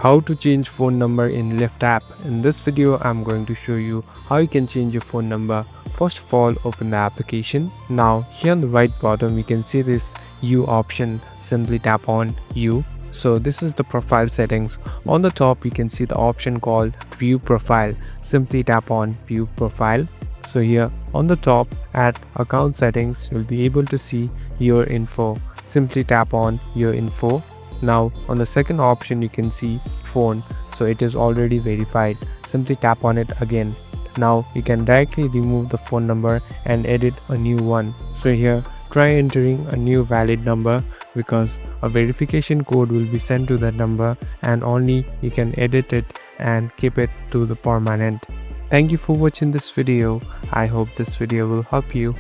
How to change phone number in Lyft app. In this video I'm going to show you how you can change your phone number. First of all, open the application. Now here on the right bottom you can see this U option. Simply tap on U. So this is the profile settings. On the top you can see the option called view profile. Simply tap on view profile. So here on the top at account settings you'll be able to see your info. Simply tap on your info. Now on the second option you can see phone, so it is already verified. Simply tap on it again. Now you can directly remove the phone number and edit a new one. So here try entering a new valid number, because a verification code will be sent to that number and only you can edit it and keep it to the permanent. Thank you for watching this video. I hope this video will help you.